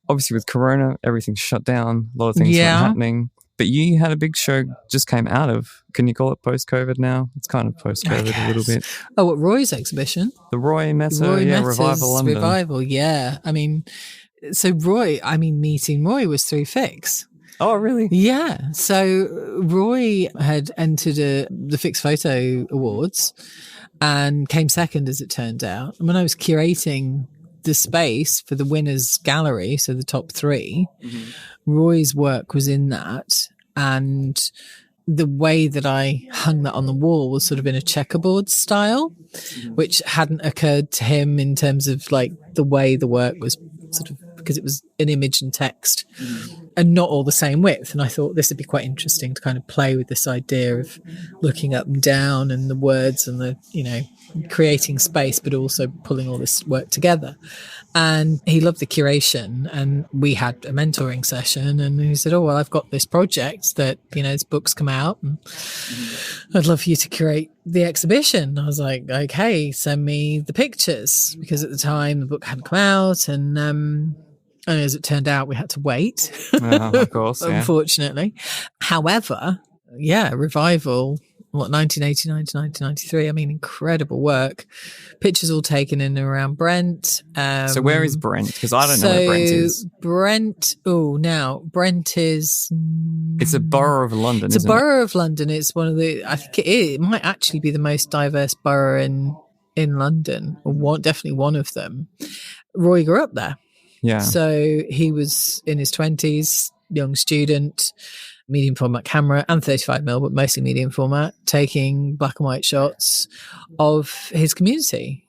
obviously with Corona, everything's shut down. A lot of things weren't happening. But you had a big show just came out of, can you call it post-COVID now? It's kind of post-COVID a little bit. Oh, what, Roy's exhibition? The Roy Mehta, Revival London. Revival, yeah. I mean, so meeting Roy was through Fix. Oh, really? Yeah. So Roy had entered the Fix Photo Awards and came second, as it turned out. And when I was curating the space for the winners' gallery, so the top 3, Roy's work was in that. And the way that I hung that on the wall was sort of in a checkerboard style, which hadn't occurred to him in terms of like the way the work was sort of, because it was an image and text and not all the same width. And I thought this would be quite interesting to kind of play with this idea of looking up and down and the words and the, creating space, but also pulling all this work together. And he loved the curation, and we had a mentoring session, and he said, oh, well, I've got this project that, this book's come out and I'd love for you to curate the exhibition. I was like, okay, send me the pictures, because at the time the book hadn't come out, and as it turned out, we had to wait. Of course, unfortunately. However, Revival, 1989 to 1993. I mean, incredible work. Pictures all taken in and around Brent. So where is Brent? Because I don't know where Brent is. Brent is... It's a borough of London, It's a borough of London. It's one of the... I think it might actually be the most diverse borough in London, or definitely one of them. Roy grew up there. Yeah. So he was in his 20s, young student, medium format camera and 35mm, but mostly medium format, taking black and white shots of his community,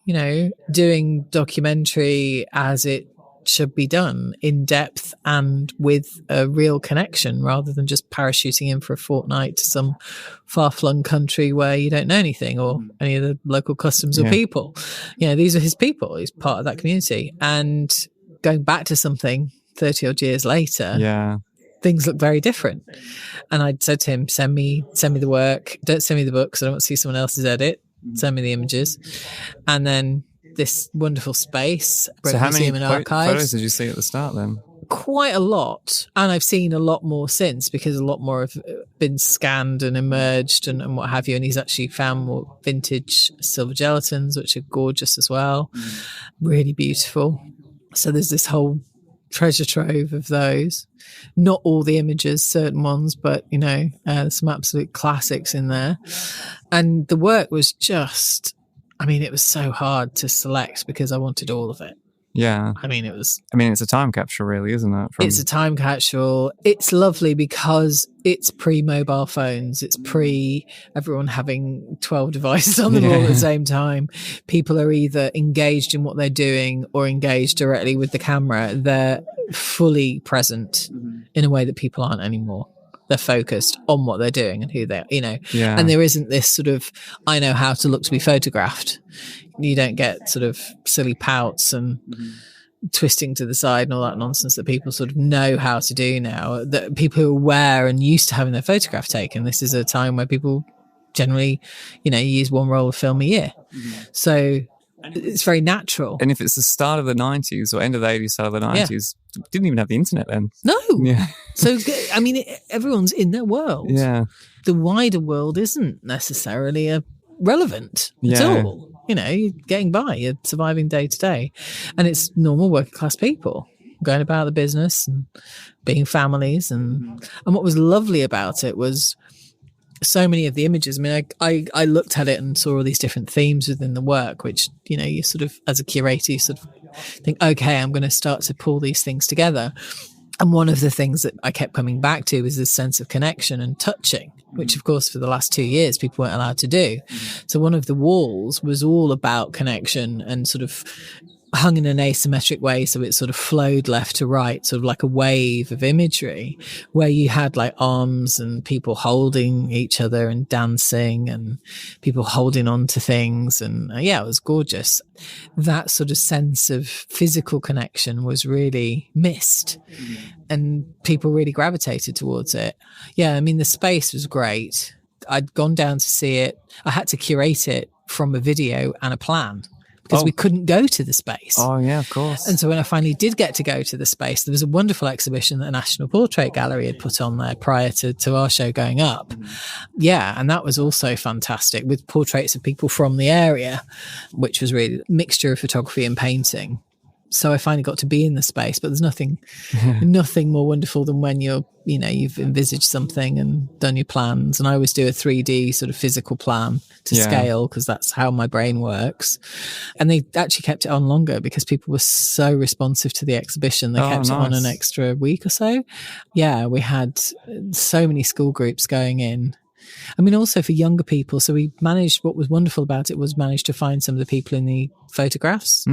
doing documentary as it should be done, in depth and with a real connection, rather than just parachuting in for a fortnight to some far-flung country where you don't know anything or any of the local customs or people. These are his people. He's part of that community. And going back to something 30 odd years later, things look very different. And I'd said to him, send me the work. Don't send me the book because I don't want to see someone else's edit. Send me the images. And then this wonderful space, so how many Archives. photos did you see at the start then? Quite a lot. And I've seen a lot more since, because a lot more have been scanned and emerged and what have you. And he's actually found more vintage silver gelatins, which are gorgeous as well. Really beautiful. So there's this whole treasure trove of those. Not all the images, certain ones, but some absolute classics in there. And the work was just, it was so hard to select because I wanted all of it. Yeah. It's a time capsule, really, isn't it? It's a time capsule. It's lovely because it's pre-mobile phones. It's everyone having 12 devices on them all at the same time. People are either engaged in what they're doing or engaged directly with the camera. They're fully present in a way that people aren't anymore. They're focused on what they're doing and who they are, And there isn't this sort of, I know how to look to be photographed. You don't get sort of silly pouts and twisting to the side and all that nonsense that people sort of know how to do now. That people who are aware and used to having their photograph taken. This is a time where people generally, use one roll of film a year. So it's very natural. And if it's the start of the 90s or end of the 80s, start of the 90s, didn't even have the internet then. No. Yeah. So, I mean, everyone's in their world. Yeah. The wider world isn't necessarily relevant at all. You know, you're getting by, you're surviving day to day. And it's normal working class people going about the business and being families. And what was lovely about it was so many of the images. I mean, I looked at it and saw all these different themes within the work, which, you know, you sort of, as a curator, you sort of think, okay, I'm going to start to pull these things together. And one of the things that I kept coming back to was this sense of connection and touching, which, of course, for the last 2 years, people weren't allowed to do. So one of the walls was all about connection and sort of hung in an asymmetric way, so it sort of flowed left to right, sort of like a wave of imagery, where you had like arms and people holding each other and dancing and people holding on to things. And it was gorgeous. That sort of sense of physical connection was really missed, and people really gravitated towards it. Yeah, I mean, the space was great. I'd gone down to see it. I had to curate it from a video and a plan, because we couldn't go to the space. Oh, yeah, of course. And so when I finally did get to go to the space, there was a wonderful exhibition that the National Portrait Gallery had put on there prior to our show going up. Yeah, and that was also fantastic, with portraits of people from the area, which was really a mixture of photography and painting. So I finally got to be in the space, but there's nothing more wonderful than when you've envisaged something and done your plans. And I always do a 3D sort of physical plan to scale, because that's how my brain works. And they actually kept it on longer because people were so responsive to the exhibition. They kept it on an extra week or so. Yeah, we had so many school groups going in. I mean, also for younger people. So we managed, what was wonderful about it was managed to find some of the people in the photographs,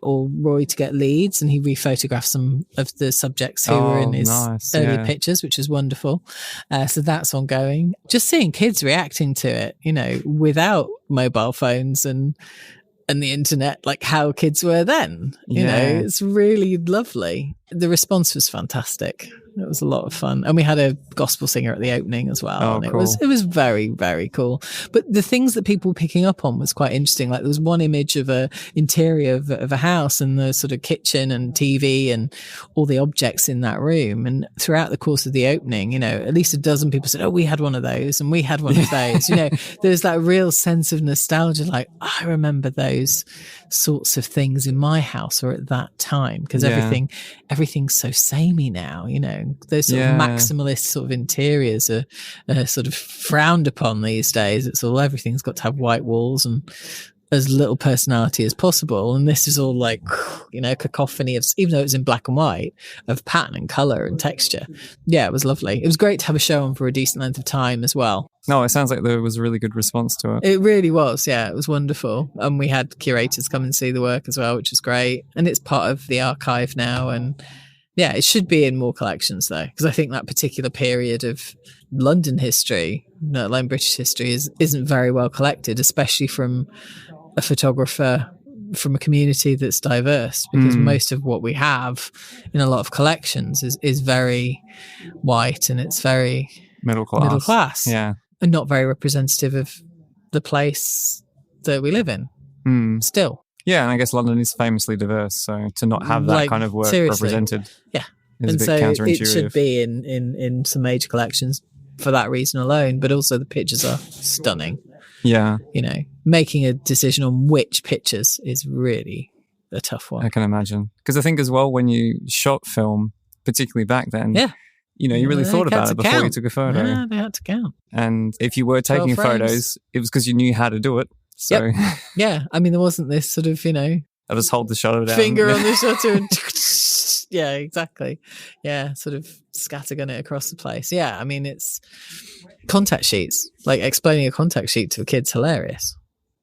or Roy to get leads, and he rephotographed some of the subjects who were in his early pictures, which was wonderful. So that's ongoing. Just seeing kids reacting to it, you know, without mobile phones and the internet, like how kids were then, you know, it's really lovely. The response was fantastic. It was a lot of fun. And we had a gospel singer at the opening as well. And cool. It was very, very cool. But the things that people were picking up on was quite interesting. Like there was one image of a interior of a house and the sort of kitchen and TV and all the objects in that room. And throughout the course of the opening, you know, at least a dozen people said, oh, we had one of those and we had one of those. You know, there's that real sense of nostalgia. Like, I remember those sorts of things in my house or at that time, because everything's so samey now, you know. Those sort of maximalist sort of interiors are sort of frowned upon these days. It's all, everything's got to have white walls and as little personality as possible. And this is all like, you know, cacophony of, even though it's in black and white, of pattern and color and texture. Yeah, it was lovely. It was great to have a show on for a decent length of time as well. No, it sounds like there was a really good response to it. It really was. Yeah, it was wonderful. And we had curators come and see the work as well, which was great. And it's part of the archive now. And yeah, it should be in more collections though, because I think that particular period of London history, let alone British history, isn't very well collected, especially from a photographer from a community that's diverse, because most of what we have in a lot of collections is very white and it's very middle class. Yeah. And not very representative of the place that we live in still. Yeah, and I guess London is famously diverse, so to not have that kind of work represented, is and a bit so counterintuitive. It should be in some major collections for that reason alone. But also the pictures are stunning. Yeah, you know, making a decision on which pictures is really a tough one. I can imagine, because I think as well when you shot film, particularly back then, you know, you really thought about it before you took a photo. Yeah, they had to count. And if you were taking photos, it was because you knew how to do it. So yeah, I mean, there wasn't this sort of, you know, I just hold the shutter down, finger on the shutter, and yeah, exactly. Yeah, sort of scattergun it across the place. Yeah, I mean, it's contact sheets. Like explaining a contact sheet to a kid's hilarious.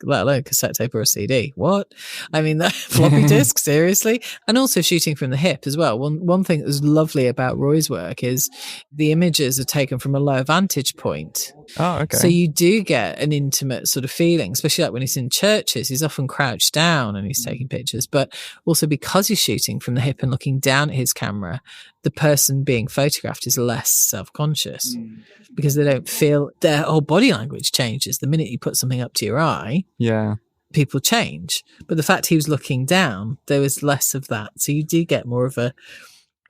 Let alone cassette tape or a CD. What? I mean, that floppy disk, seriously? And also shooting from the hip as well. One thing that was lovely about Roy's work is the images are taken from a low vantage point. Oh, okay. So you do get an intimate sort of feeling, especially like when he's in churches. He's often crouched down and he's taking pictures. But also because he's shooting from the hip and looking down at his camera, the person being photographed is less self-conscious because they don't feel, their whole body language changes the minute you put something up to your eye. Yeah. people change. But the fact he was looking down, there was less of that. So you do get more of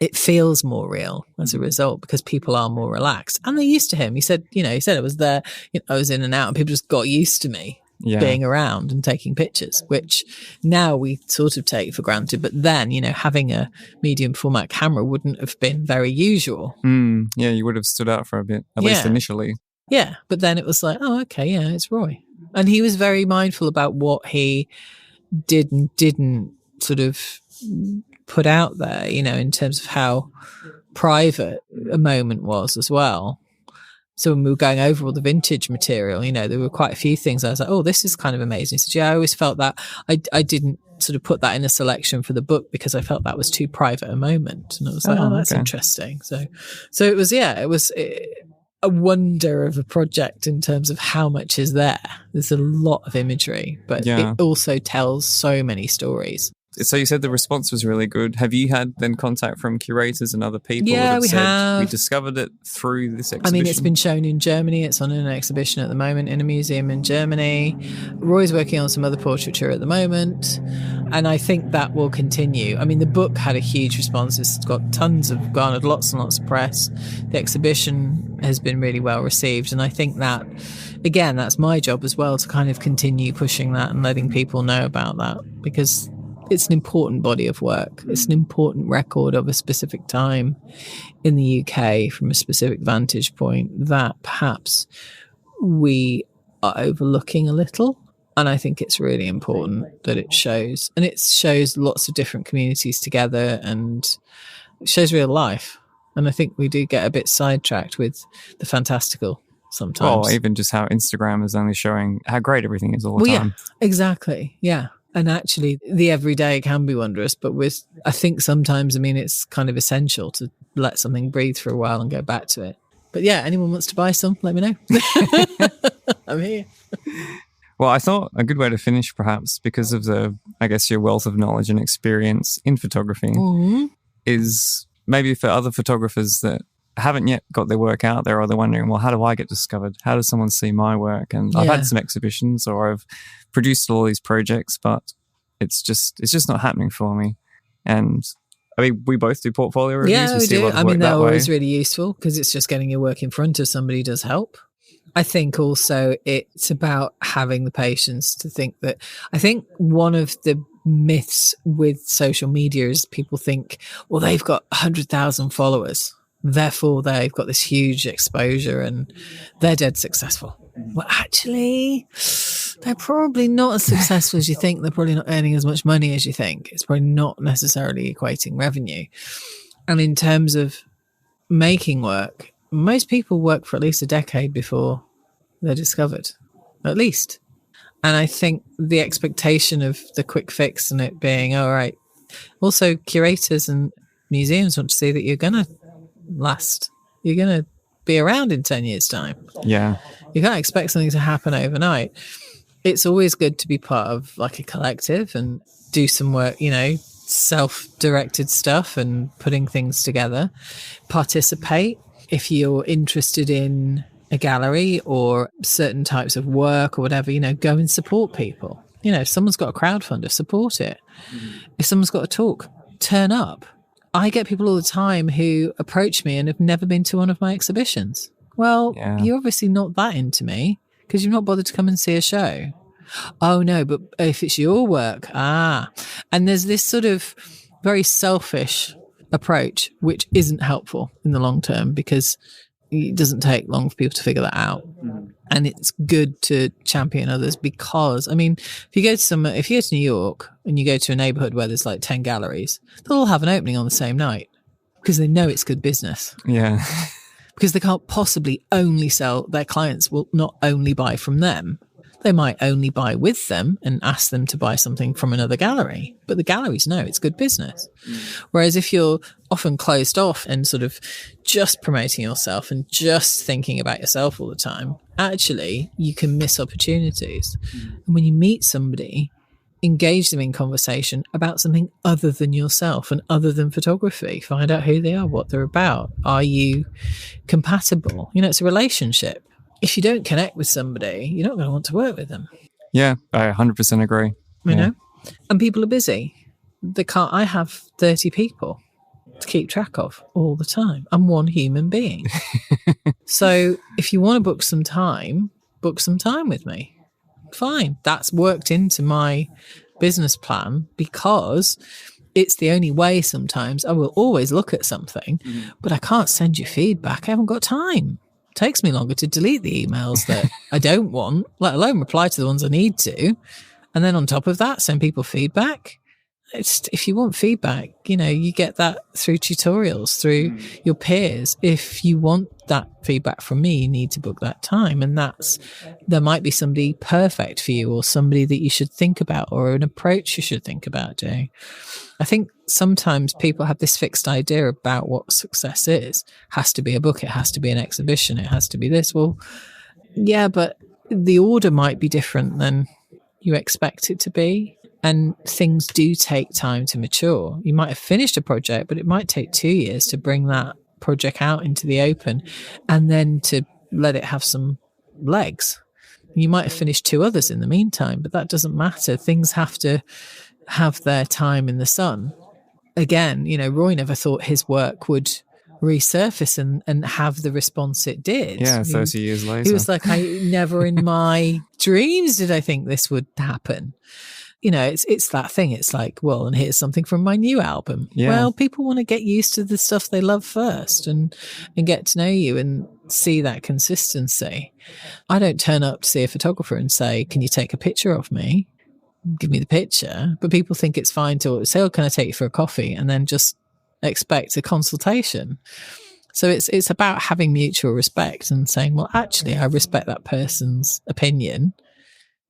it feels more real as a result, because people are more relaxed and they're used to him. He said I was there, I was in and out, and people just got used to me being around and taking pictures, which now we sort of take for granted. But then, having a medium format camera wouldn't have been very usual. Yeah, you would have stood out for a bit, at least initially. Yeah, but then it was like, oh, okay, yeah, it's Roy. And he was very mindful about what he did and didn't sort of put out there, in terms of how private a moment was as well. So when we were going over all the vintage material, there were quite a few things I was like, oh, this is kind of amazing. He said, yeah, I always felt that I didn't sort of put that in a selection for the book because I felt that was too private a moment. And I was like, oh, that's interesting. So it was a wonder of a project in terms of how much is there. There's a lot of imagery, but it also tells so many stories. So you said the response was really good. Have you had then contact from curators and other people that have we said have. We discovered it through this exhibition? I mean, it's been shown in Germany. It's on an exhibition at the moment in a museum in Germany. Roy's working on some other portraiture at the moment, and I think that will continue. I mean, the book had a huge response. It's got garnered lots and lots of press. The exhibition has been really well received, and I think that, again, that's my job as well, to kind of continue pushing that and letting people know about that, because it's an important body of work. It's an important record of a specific time in the UK from a specific vantage point that perhaps we are overlooking a little. And I think it's really important that it shows. And it shows lots of different communities together, and it shows real life. And I think we do get a bit sidetracked with the fantastical sometimes. Well, even just how Instagram is only showing how great everything is all the time. Yeah, exactly. Yeah. And actually, the everyday can be wondrous, but I think sometimes, it's kind of essential to let something breathe for a while and go back to it. But yeah, anyone wants to buy some, let me know. I'm here. Well, I thought a good way to finish, perhaps, because of your wealth of knowledge and experience in photography, is maybe for other photographers that haven't yet got their work out there, or they're wondering, well, how do I get discovered? How does someone see my work? And I've had some exhibitions, or I've produced all these projects, but it's just not happening for me. And I mean, we both do portfolio reviews. Yeah, we do. They're always really useful, because it's just getting your work in front of somebody does help. I think also it's about having the patience to think that, I think one of the myths with social media is people think, well, they've got 100,000 followers, therefore they've got this huge exposure and they're dead successful. Well, actually, they're probably not as successful as you think. They're probably not earning as much money as you think. It's probably not necessarily equating revenue. And in terms of making work, most people work for at least a decade before they're discovered, at least. And I think the expectation of the quick fix and it being, all right, also curators and museums want to see that you're going to last. You're going to be around in 10 years' time. Yeah. You can't expect something to happen overnight. It's always good to be part of like a collective and do some work, self-directed stuff and putting things together. Participate. If you're interested in a gallery or certain types of work or whatever, go and support people. If someone's got a crowdfunder, support it. If someone's got a talk, turn up. I get people all the time who approach me and have never been to one of my exhibitions. Well, You're obviously not that into me because you've not bothered to come and see a show. Oh, no, but if it's your work, And there's this sort of very selfish approach, which isn't helpful in the long term because it doesn't take long for people to figure that out. And it's good to champion others because, if you go to New York and you go to a neighborhood where there's like 10 galleries, they'll all have an opening on the same night because they know it's good business. Yeah. Because they can't possibly only sell, their clients will not only buy from them. They might only buy with them and ask them to buy something from another gallery. But the galleries know it's good business. Whereas if you're often closed off and sort of just promoting yourself and just thinking about yourself all the time, actually you can miss opportunities. And when you meet somebody, engage them in conversation about something other than yourself and other than photography. Find out who they are, what they're about. Are you compatible? It's a relationship. If you don't connect with somebody, you're not going to want to work with them. Yeah, I 100% agree. You know? And people are busy. I have 30 people to keep track of all the time. I'm one human being. So if you want to book some time with me. Fine. That's worked into my business plan because it's the only way sometimes. I will always look at something, but I can't send you feedback. I haven't got time. It takes me longer to delete the emails that I don't want, let alone reply to the ones I need to. And then on top of that, send people feedback. If you want feedback, you get that through tutorials, through your peers. If you want that feedback from me, you need to book that time. And there might be somebody perfect for you, or somebody that you should think about, or an approach you should think about doing. I think sometimes people have this fixed idea about what success is. It has to be a book. It has to be an exhibition. It has to be this. Well, yeah, but the order might be different than you expect it to be. And things do take time to mature. You might have finished a project, but it might take 2 years to bring that project out into the open and then to let it have some legs. You might have finished 2 others in the meantime, but that doesn't matter. Things have to have their time in the sun. Again, Roy never thought his work would resurface and have the response it did. Yeah, 30 years later. He was like, I never in my dreams did I think this would happen. It's that thing. It's like, well, and here's something from my new album. Yeah. Well, people want to get used to the stuff they love first and get to know you and see that consistency. I don't turn up to see a photographer and say, can you take a picture of me? Give me the picture. But people think it's fine to say, oh, can I take you for a coffee? And then just expect a consultation. So it's about having mutual respect and saying, well, actually, I respect that person's opinion.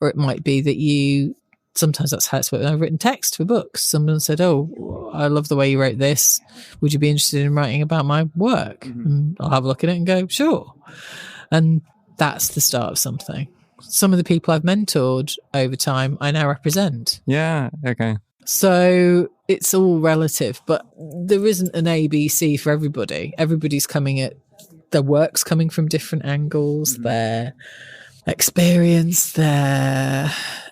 Or it might be that sometimes that's how it's worked. I've written text for books. Someone said, oh, I love the way you wrote this. Would you be interested in writing about my work? And I'll have a look at it and go, sure. And that's the start of something. Some of the people I've mentored over time, I now represent. Yeah, okay. So it's all relative, but there isn't an ABC for everybody. Everybody's their work's coming from different angles, their experience,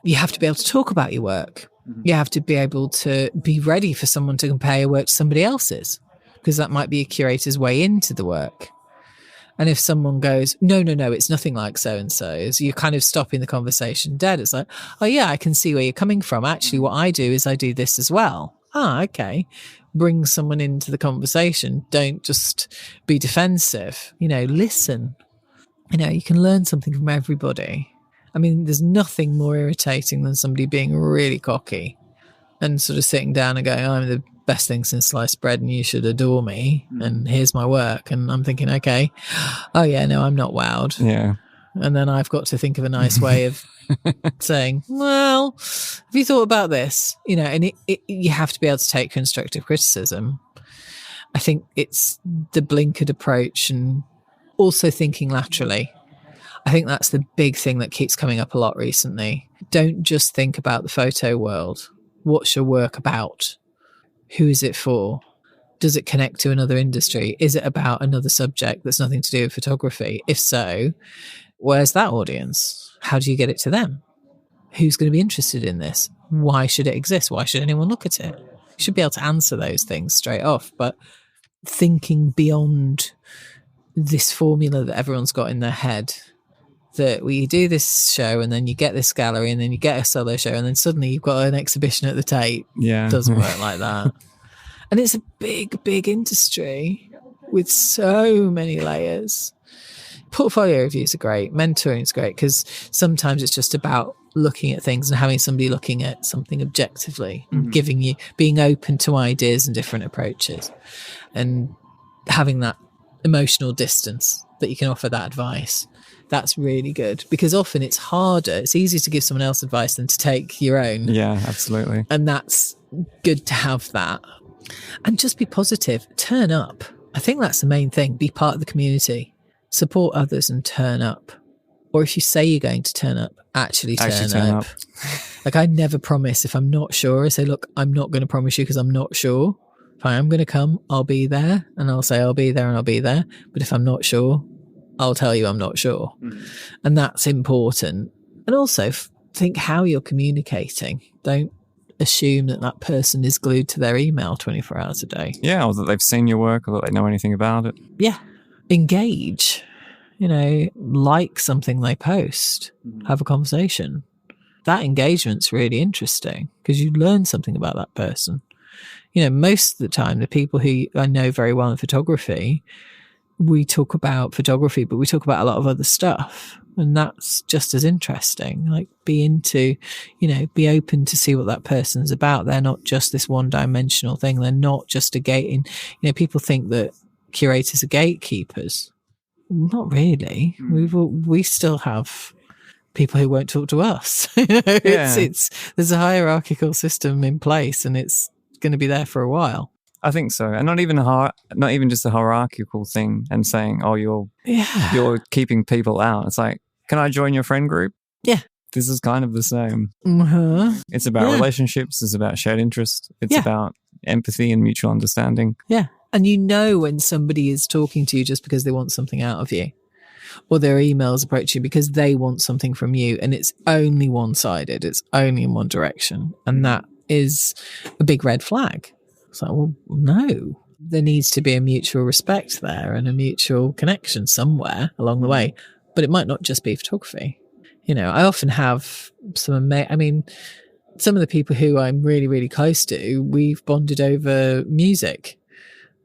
you have to be able to talk about your work. You have to be able to be ready for someone to compare your work to somebody else's, because that might be a curator's way into the work. And if someone goes, no, it's nothing like so-and-so, so you're kind of stopping the conversation dead. It's like, oh yeah, I can see where you're coming from. Actually, what I do is I do this as well. Okay. Bring someone into the conversation. Don't just be defensive. Listen. You can learn something from everybody. I mean, there's nothing more irritating than somebody being really cocky and sort of sitting down and going, I'm the best thing since sliced bread and you should adore me and here's my work. And I'm thinking, okay, oh yeah, no, I'm not wowed. Yeah. And then I've got to think of a nice way of saying, well, have you thought about this? And you have to be able to take constructive criticism. I think it's the blinkered approach and also thinking laterally. I think that's the big thing that keeps coming up a lot recently. Don't just think about the photo world. What's your work about? Who is it for? Does it connect to another industry? Is it about another subject that's nothing to do with photography? If so, where's that audience? How do you get it to them? Who's going to be interested in this? Why should it exist? Why should anyone look at it? You should be able to answer those things straight off, but thinking beyond this formula that everyone's got in their head, that you do this show and then you get this gallery and then you get a solo show and then suddenly you've got an exhibition at the Tate. Yeah. It doesn't work like that. And it's a big, big industry with so many layers. Portfolio reviews are great. Mentoring is great because sometimes it's just about looking at things and having somebody looking at something objectively and being open to ideas and different approaches and having that emotional distance that you can offer that advice. That's really good because often it's harder. It's easier to give someone else advice than to take your own. Yeah, absolutely. And that's good to have that. And just be positive. Turn up. I think that's the main thing. Be part of the community. Support others and turn up. Or if you say you're going to turn up, actually turn up. Like I never promise if I'm not sure. I say, look, I'm not going to promise you because I'm not sure. If I am going to come, I'll be there. And I'll say I'll be there and I'll be there. But if I'm not sure, I'll tell you I'm not sure. And that's important. And also think how you're communicating. Don't assume that person is glued to their email 24 hours a day. Yeah, or that they've seen your work or that they know anything about it. Yeah. Engage. Like something they post. Have a conversation. That engagement's really interesting because you learn something about that person. Most of the time, the people who I know very well in photography, we talk about photography, but we talk about a lot of other stuff. And that's just as interesting. Like, be open to see what that person's about. They're not just this one-dimensional thing. They're not just a gating. People think that curators are gatekeepers. Not really. We still have people who won't talk to us. There's a hierarchical system in place, and it's going to be there for a while. I think so, and not even just a hierarchical thing and saying, "Oh, you're keeping people out." It's like, can I join your friend group? Yeah, this is kind of the same. Uh-huh. It's about relationships. It's about shared interest. It's about empathy and mutual understanding. Yeah, and when somebody is talking to you just because they want something out of you, or their emails approach you because they want something from you, and it's only one-sided. It's only in one direction, and that is a big red flag. It's like, well, no, there needs to be a mutual respect there and a mutual connection somewhere along the way. But it might not just be photography. I often have some of the people who I'm really, really close to, we've bonded over music,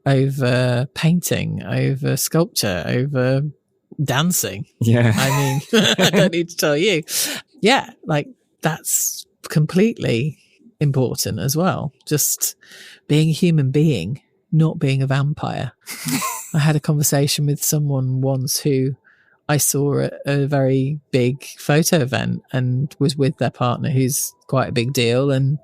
over painting, over sculpture, over dancing. Yeah. I don't need to tell you. Yeah, like that's completely important as well. Just being a human being, not being a vampire. I had a conversation with someone once who I saw at a very big photo event and was with their partner, who's quite a big deal, and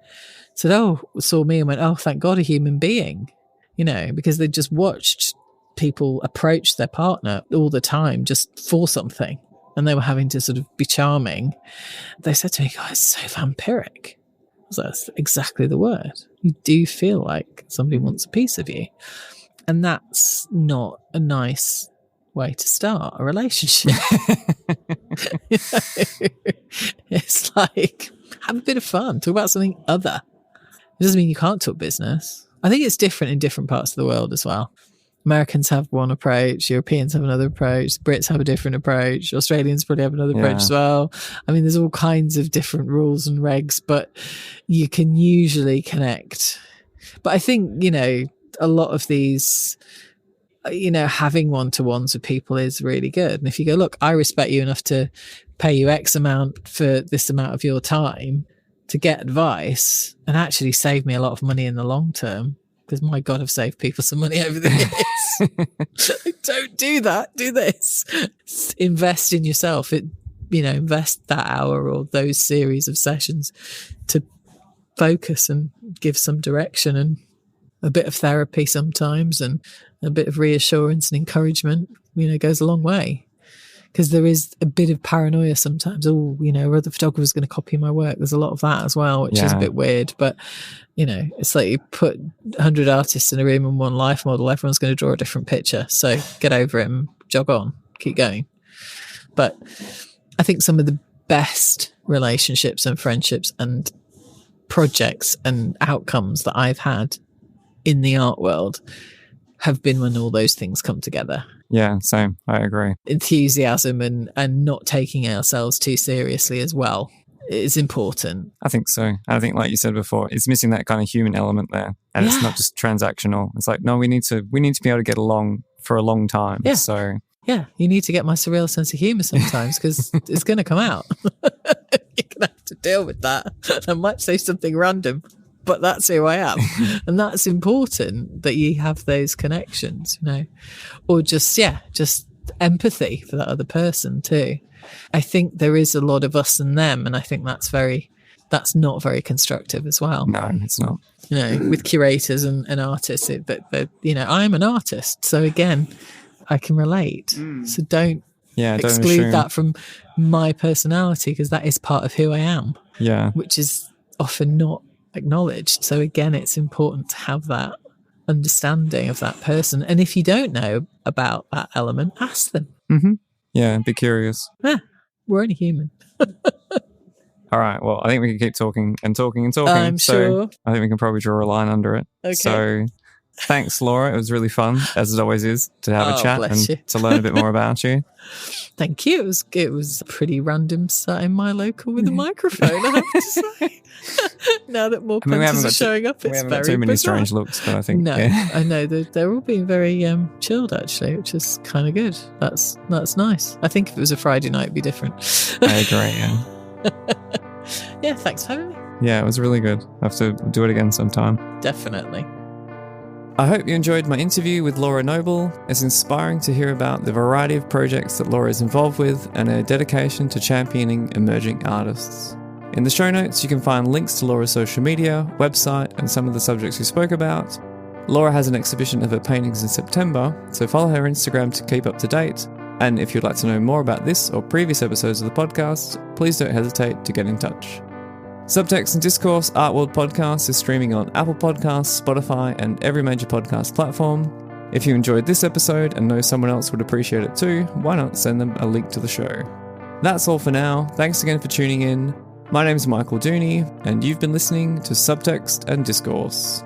said, saw me and went, oh, thank God, a human being, because they just watched people approach their partner all the time just for something, and they were having to sort of be charming. They said to me, God, it's so vampiric. So that's exactly the word. You do feel like somebody wants a piece of you. And that's not a nice way to start a relationship. It's like, have a bit of fun. Talk about something other. It doesn't mean you can't talk business. I think it's different in different parts of the world as well. Americans have one approach, Europeans have another approach, Brits have a different approach, Australians probably have another approach as well. There's all kinds of different rules and regs, but you can usually connect. But I think, a lot of these, having one-to-ones with people is really good. And if you go, look, I respect you enough to pay you X amount for this amount of your time to get advice and actually save me a lot of money in the long term, because my God, I've saved people some money over the years. Don't do that. Do this. Invest in yourself. Invest that hour or those series of sessions to focus and give some direction and a bit of therapy sometimes and a bit of reassurance and encouragement, goes a long way. Because there is a bit of paranoia sometimes. Are the photographer's going to copy my work? There's a lot of that as well, which is a bit weird. But, it's like you put 100 artists in a room and one life model, everyone's going to draw a different picture. So get over it and jog on, keep going. But I think some of the best relationships and friendships and projects and outcomes that I've had in the art world have been when all those things come together. Yeah, same. I agree. Enthusiasm and not taking ourselves too seriously as well is important. I think so. I think, like you said before, it's missing that kind of human element there, and it's not just transactional. It's like, no, we need to be able to get along for a long time. Yeah. So you need to get my surreal sense of humor sometimes, because it's going to come out. You're going to have to deal with that. I might say something random, but that's who I am. And that's important, that you have those connections, or just empathy for that other person too. I think there is a lot of us and them, and I think that's not very constructive as well. No, it's not. With curators and artists, I'm an artist, so again, I can relate. So don't exclude that from my personality, because that is part of who I am. Yeah, which is often not acknowledged. So again, it's important to have that understanding of that person. And if you don't know about that element, ask them. Mm-hmm. Yeah, be curious. Yeah, we're only human. All All right. Well, I think we can keep talking and talking and talking. I'm sure. I think we can probably draw a line under it. Okay. So thanks, Laura. It was really fun, as it always is, to have a chat and to learn a bit more about you. Thank you. It was pretty random sat in my local with a microphone, I have to say. Now that more printers are showing up, it's very got too many bizarre. strange looks, but I think... No, yeah. I know. They're all being very chilled, actually, which is kind of good. That's nice. I think if it was a Friday night, it'd be different. I agree, yeah. Yeah, thanks for having me. Yeah, it was really good. I have to do it again sometime. Definitely. I hope you enjoyed my interview with Laura Noble. It's inspiring to hear about the variety of projects that Laura is involved with and her dedication to championing emerging artists. In the show notes, you can find links to Laura's social media, website, and some of the subjects we spoke about. Laura has an exhibition of her paintings in September, so follow her Instagram to keep up to date. And if you'd like to know more about this or previous episodes of the podcast, please don't hesitate to get in touch. Subtext and Discourse Art World Podcast is streaming on Apple Podcasts, Spotify, and every major podcast platform. If you enjoyed this episode and know someone else would appreciate it too, why not send them a link to the show? That's all for now. Thanks again for tuning in. My name's Michael Dooney, and you've been listening to Subtext and Discourse.